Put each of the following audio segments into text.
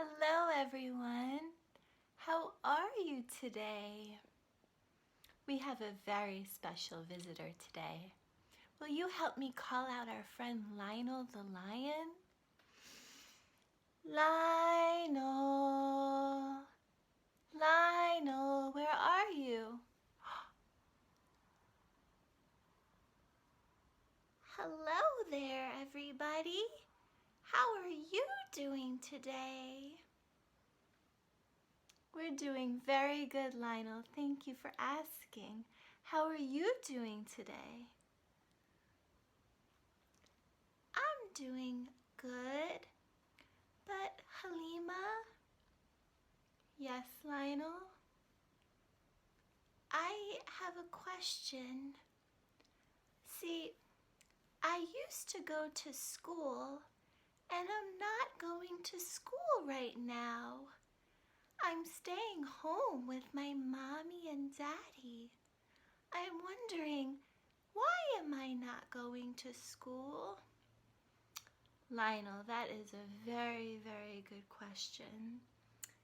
Hello everyone. How are you today? We have a very special visitor today. Will you help me call out our friend Lionel the Lion? Lionel, Lionel, where are you? Hello there, everybody. How are you doing today? We're doing very good, Lionel. Thank you for asking. How are you doing today? I'm doing good. But Halimah? Yes, Lionel? I have a question. See, I used to go to school, and I'm not going to school right now. I'm staying home with my mommy and daddy. I'm wondering, why am I not going to school? Lionel, that is a very, very good question.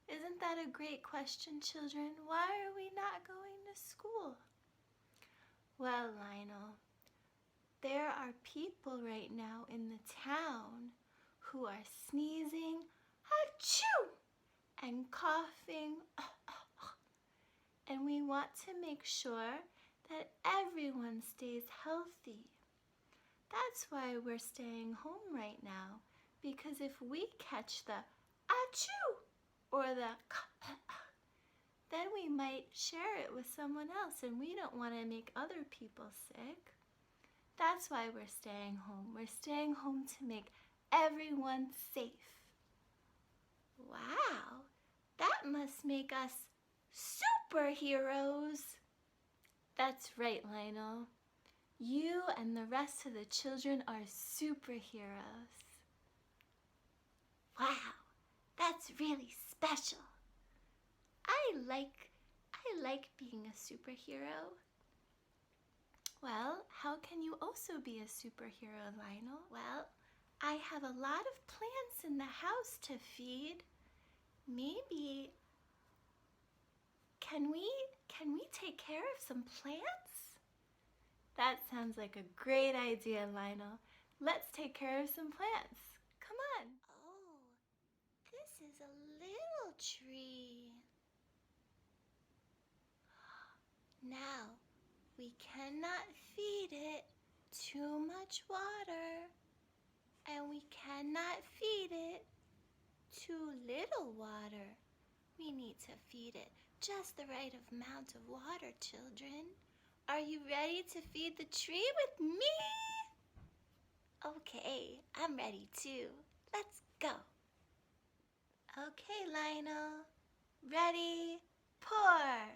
Isn't that a great question, children? Why are we not going to school? Well, Lionel, there are people right now in the town who are sneezing, achoo, and coughing, and we want to make sure that everyone stays healthy. That's why we're staying home right now, because if we catch the achoo or the then we might share it with someone else, and we don't want to make other people sick. That's why we're staying home. We're staying home to make everyone safe. Wow, that must make us superheroes. That's right, Lionel. You and the rest of the children are superheroes. Wow, that's really special. I like being a superhero. Well, how can you also be a superhero, Lionel? Well, I have a lot of plants in the house to feed. Maybe can we take care of some plants? That sounds like a great idea, Lionel. Let's take care of some plants. Come on. Oh, this is a little tree. Now, we cannot feed it too much water, and we cannot feed it too little water. We need to feed it just the right amount of water, children. Are you ready to feed the tree with me? Okay, I'm ready too. Let's go. Okay, Lionel. Ready? Pour.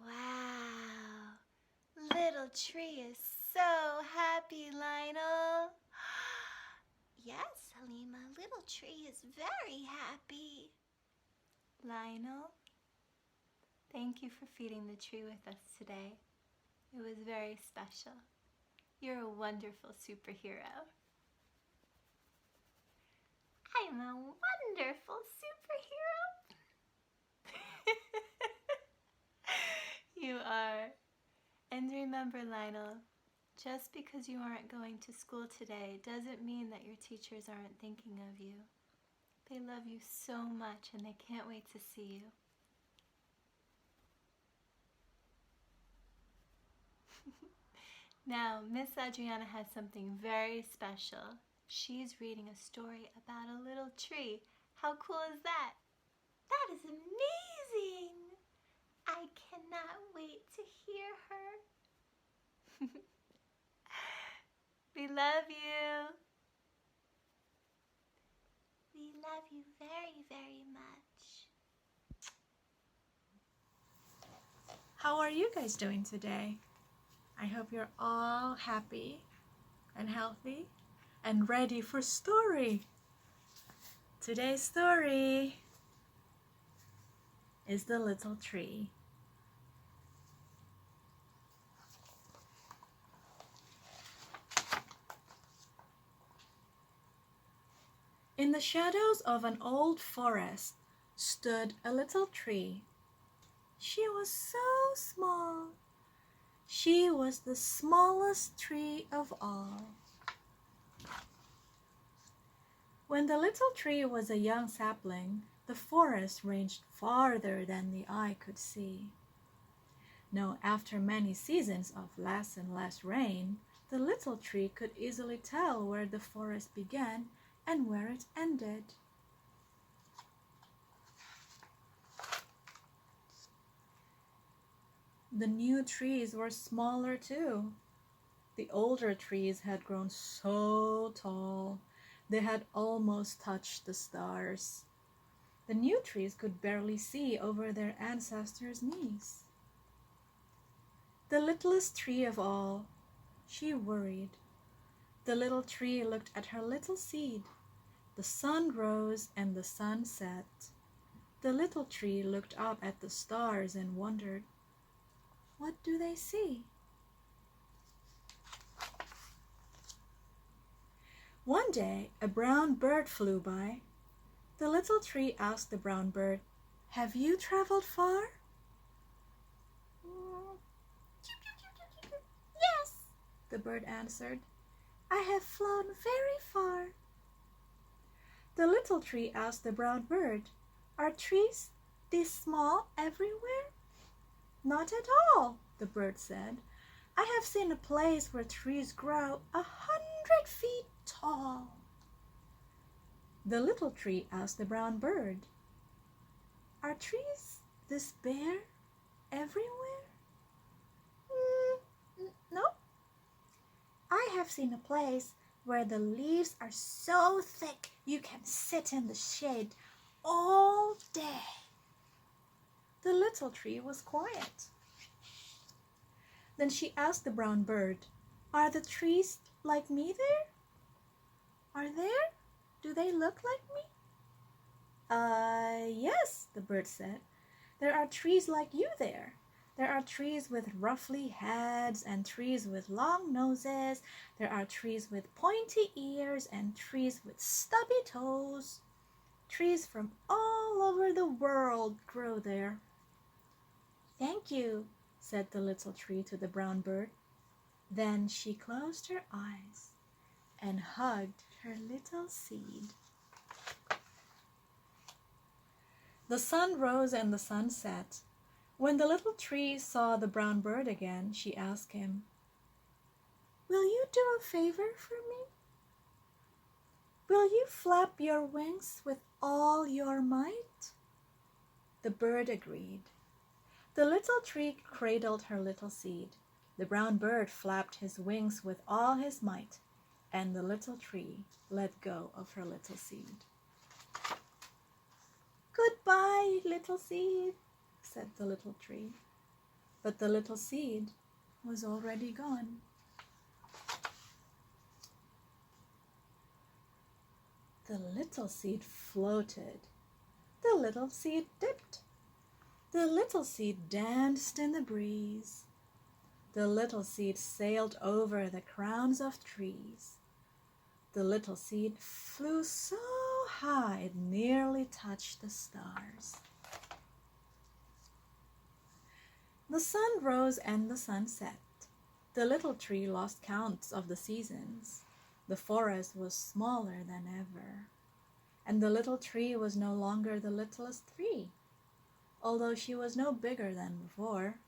Wow. Little tree is so happy, Lionel. Yes, Halimah, little tree is very happy. Lionel, thank you for feeding the tree with us today. It was very special. You're a wonderful superhero. I'm a wonderful superhero. You are. And remember, Lionel, just because you aren't going to school today doesn't mean that your teachers aren't thinking of you. They love you so much and they can't wait to see you. Now, Miss Adriana has something very special. She's reading a story about a little tree. How cool is that? That is amazing! I cannot wait to hear her. We love you. We love you very, very much. How are you guys doing today? I hope you're all happy and healthy and ready for story. Today's story is The Little Tree. In the shadows of an old forest stood a little tree. She was so small. She was the smallest tree of all. When the little tree was a young sapling, the forest ranged farther than the eye could see. Now, after many seasons of less and less rain, the little tree could easily tell where the forest began and where it ended. The new trees were smaller too. The older trees had grown so tall, they had almost touched the stars. The new trees could barely see over their ancestors' knees. The littlest tree of all, she worried. The little tree looked at her little seed. The sun rose and the sun set. The little tree looked up at the stars and wondered, what do they see? One day, a brown bird flew by. The little tree asked the brown bird, have you traveled far? Yes, the bird answered. I have flown very far. The little tree asked the brown bird, are trees this small everywhere? Not at all, the bird said. I have seen a place where trees grow 100 feet tall. The little tree asked the brown bird, are trees this bare everywhere? No. I have seen a place where the leaves are so thick you can sit in the shade all day. The little tree was quiet. Then she asked the brown bird, are the trees like me there? Are there? Do they look like me? Yes, the bird said. There are trees like you there. There are trees with ruffly heads and trees with long noses. There are trees with pointy ears and trees with stubby toes. Trees from all over the world grow there. Thank you, said the little tree to the brown bird. Then she closed her eyes and hugged her little seed. The sun rose and the sun set. When the little tree saw the brown bird again, she asked him, will you do a favor for me? Will you flap your wings with all your might? The bird agreed. The little tree cradled her little seed. The brown bird flapped his wings with all his might, and the little tree let go of her little seed. Goodbye, little seed, said the little tree. But the little seed was already gone. The little seed floated. The little seed dipped. The little seed danced in the breeze. The little seed sailed over the crowns of trees. The little seed flew so high it nearly touched the stars. The sun rose and the sun set. The little tree lost count of the seasons. The forest was smaller than ever. And the little tree was no longer the littlest tree, although she was no bigger than before.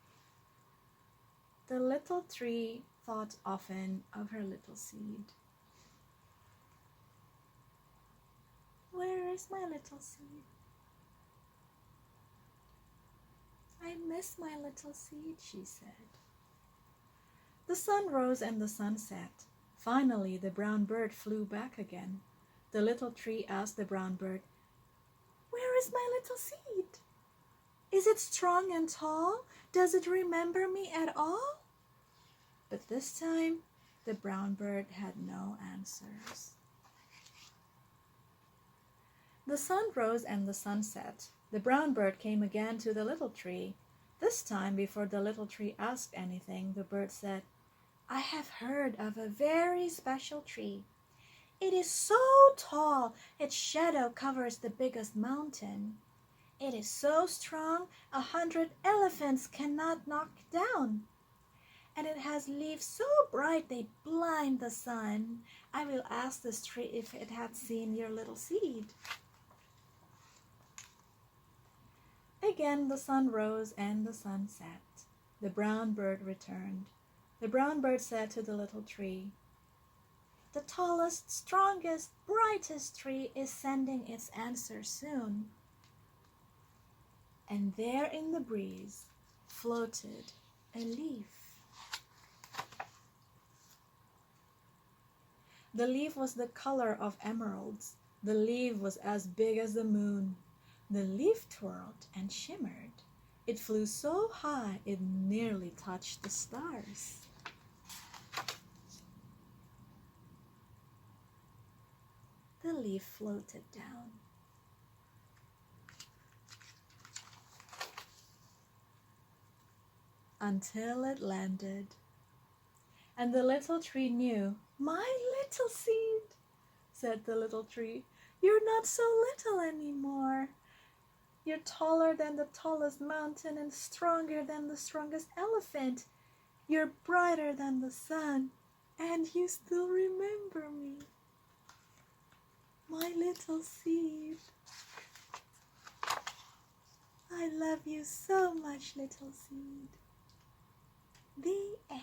The little tree thought often of her little seed. Where is my little seed? I miss my little seed, she said. The sun rose and the sun set. Finally, the brown bird flew back again. The little tree asked the brown bird, where is my little seed? Is it strong and tall? Does it remember me at all? But this time, the brown bird had no answers. The sun rose and the sun set. The brown bird came again to the little tree. This time, before the little tree asked anything, the bird said, I have heard of a very special tree. It is so tall, its shadow covers the biggest mountain. It is so strong, 100 elephants cannot knock it down. And it has leaves so bright they blind the sun. I will ask this tree if it had seen your little seed. Again the sun rose and the sun set. The brown bird returned. The brown bird said to the little tree, "The tallest, strongest, brightest tree is sending its answer soon." And there in the breeze floated a leaf. The leaf was the color of emeralds. The leaf was as big as the moon. The leaf twirled and shimmered. It flew so high it nearly touched the stars. The leaf floated down. Until it landed. And the little tree knew. "My little seed," said the little tree, "you're not so little anymore. You're taller than the tallest mountain and stronger than the strongest elephant. You're brighter than the sun, and you still remember me. My little seed. I love you so much, little seed." The end.